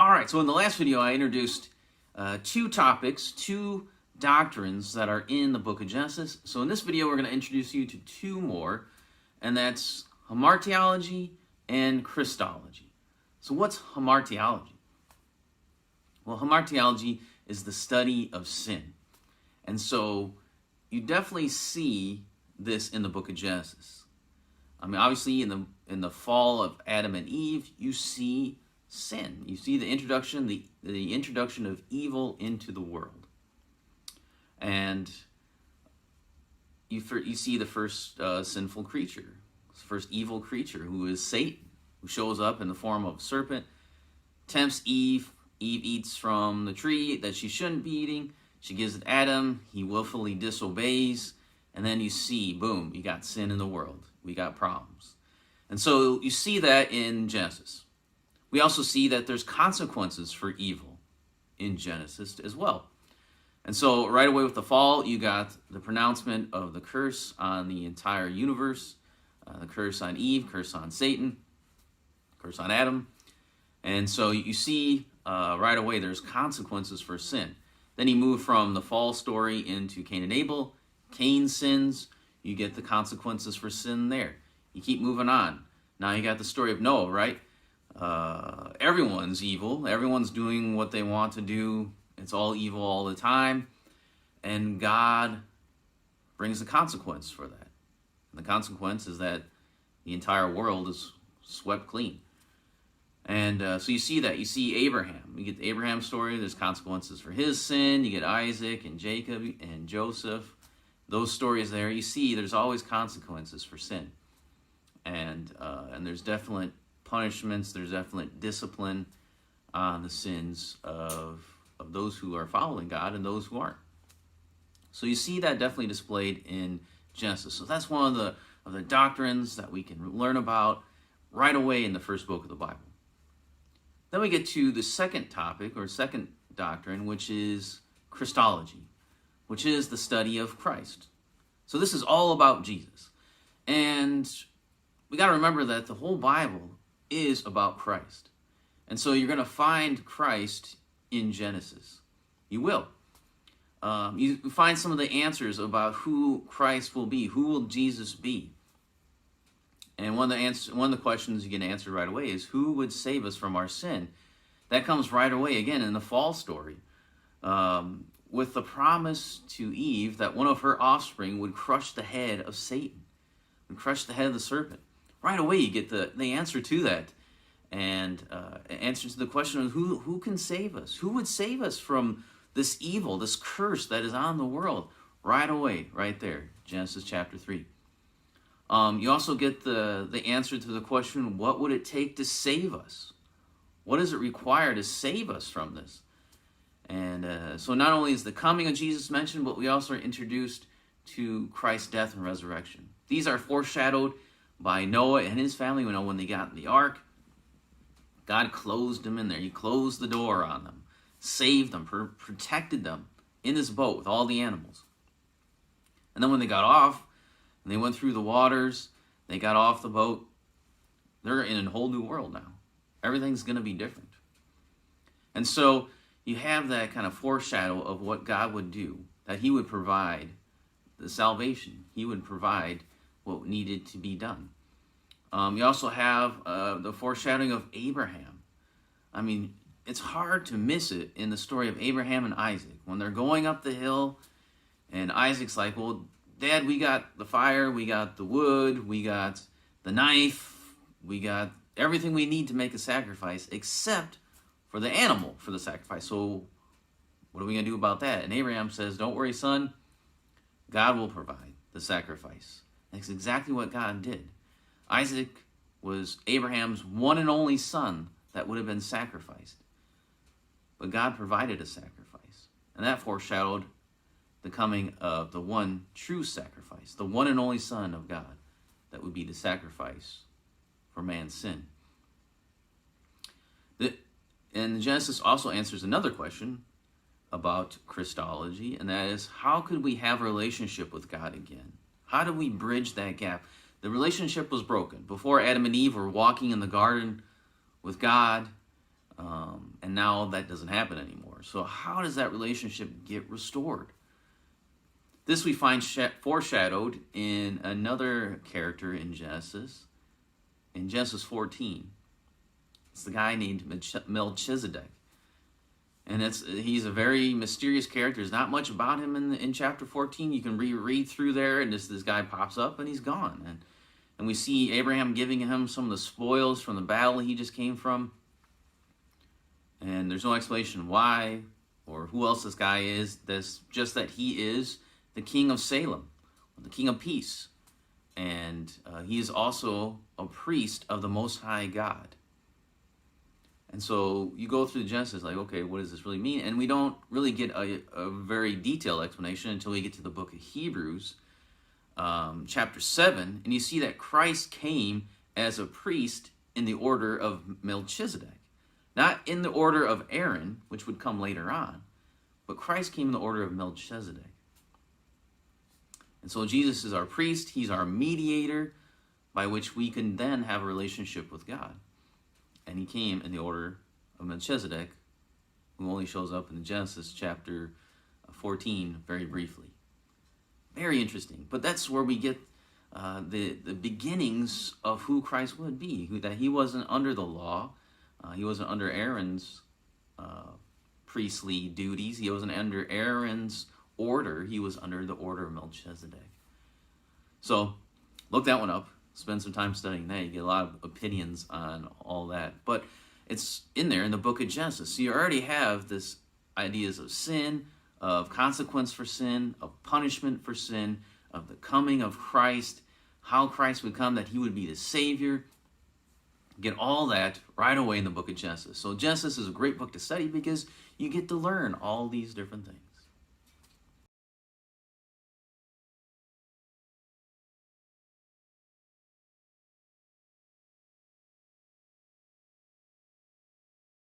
All right, so in the last video, I introduced two topics, two doctrines that are in the book of Genesis. So in this video, we're going to introduce you to two more, and that's Hamartiology and Christology. So what's Hamartiology? Well, Hamartiology is the study of sin. And so you definitely see this in the book of Genesis. I mean, obviously in the fall of Adam and Eve, you see sin. You see the introduction of evil into the world. And you see the first sinful creature, the first evil creature, who is Satan, who shows up in the form of a serpent, tempts Eve. Eve eats from the tree that she shouldn't be eating. She gives it to Adam. He willfully disobeys. And then you see, boom, you got sin in the world. We got problems. And so you see that in Genesis. We also see that there's consequences for evil in Genesis as well. And so right away with the fall, you got the pronouncement of the curse on the entire universe, the curse on Eve, curse on Satan, curse on Adam. And so you see right away there's consequences for sin. Then you move from the fall story into Cain and Abel. Cain sins, you get the consequences for sin there. You keep moving on. Now you got the story of Noah, right? Everyone's evil. Everyone's doing what they want to do. It's all evil all the time. And God brings a consequence for that. And the consequence is that the entire world is swept clean. And so you see that. You see Abraham. You get the Abraham story. There's consequences for his sin. You get Isaac and Jacob and Joseph. Those stories there, you see there's always consequences for sin. And there's definite punishments, there's definite discipline on the sins of those who are following God and those who aren't. So you see that definitely displayed in Genesis. So that's one of the doctrines that we can learn about right away in the first book of the Bible. Then we get to the second topic, or second doctrine, which is Christology, which is the study of Christ. So this is all about Jesus. And we got to remember that the whole Bible is about Christ. And so you're going to find Christ in Genesis. You will. You find some of the answers about who Christ will be. Who will Jesus be? And one of the questions you get answered right away is, who would save us from our sin? That comes right away, again, in the fall story. With the promise to Eve that one of her offspring would crush the head of Satan, would crush the head of the serpent. Right away you get the answer to that, and answer to the question of who can save us? Who would save us from this evil, this curse that is on the world? Right away, right there, Genesis chapter 3. You also get the answer to the question, what would it take to save us? What does it require to save us from this? And so not only is the coming of Jesus mentioned, but we also are introduced to Christ's death and resurrection. These are foreshadowed by Noah and his family. We know when they got in the ark, God closed them in there. He closed the door on them, saved them, protected them in his boat with all the animals. And then when they got off, and they went through the waters, they got off the boat, they're in a whole new world now. Everything's going to be different. And so you have that kind of foreshadow of what God would do, that he would provide the salvation. He would provide what needed to be done. You also have the foreshadowing of Abraham. I mean, it's hard to miss it in the story of Abraham and Isaac. When they're going up the hill, and Isaac's like, well, Dad, we got the fire, we got the wood, we got the knife, we got everything we need to make a sacrifice, except for the animal for the sacrifice. So what are we going to do about that? And Abraham says, don't worry, son, God will provide the sacrifice. That's exactly what God did. Isaac was Abraham's one and only son that would have been sacrificed. But God provided a sacrifice. And that foreshadowed the coming of the one true sacrifice, the one and only Son of God that would be the sacrifice for man's sin. And Genesis also answers another question about Christology, and that is, how could we have a relationship with God again? How do we bridge that gap? The relationship was broken. Before Adam and Eve were walking in the garden with God, And now that doesn't happen anymore. So how does that relationship get restored? This we find foreshadowed in another character in Genesis 14. It's the guy named Melchizedek. And he's a very mysterious character. There's not much about him in chapter 14. You can reread through there, and this guy pops up, and he's gone. And we see Abraham giving him some of the spoils from the battle he just came from. And there's no explanation why or who else this guy is. That's just that he is the king of Salem, the king of peace. And he is also a priest of the Most High God. And so you go through Genesis like, okay, what does this really mean? And we don't really get a very detailed explanation until we get to the book of Hebrews, chapter 7. And you see that Christ came as a priest in the order of Melchizedek. Not in the order of Aaron, which would come later on, but Christ came in the order of Melchizedek. And so Jesus is our priest. He's our mediator by which we can then have a relationship with God. And he came in the order of Melchizedek, who only shows up in Genesis chapter 14 very briefly. Very interesting. But that's where we get the beginnings of who Christ would be, that he wasn't under the law. He wasn't under Aaron's priestly duties. He wasn't under Aaron's order. He was under the order of Melchizedek. So look that one up. Spend some time studying that. You get a lot of opinions on all that. But it's in there in the book of Genesis. So you already have this ideas of sin, of consequence for sin, of punishment for sin, of the coming of Christ, how Christ would come, that he would be the Savior. Get all that right away in the book of Genesis. So Genesis is a great book to study because you get to learn all these different things.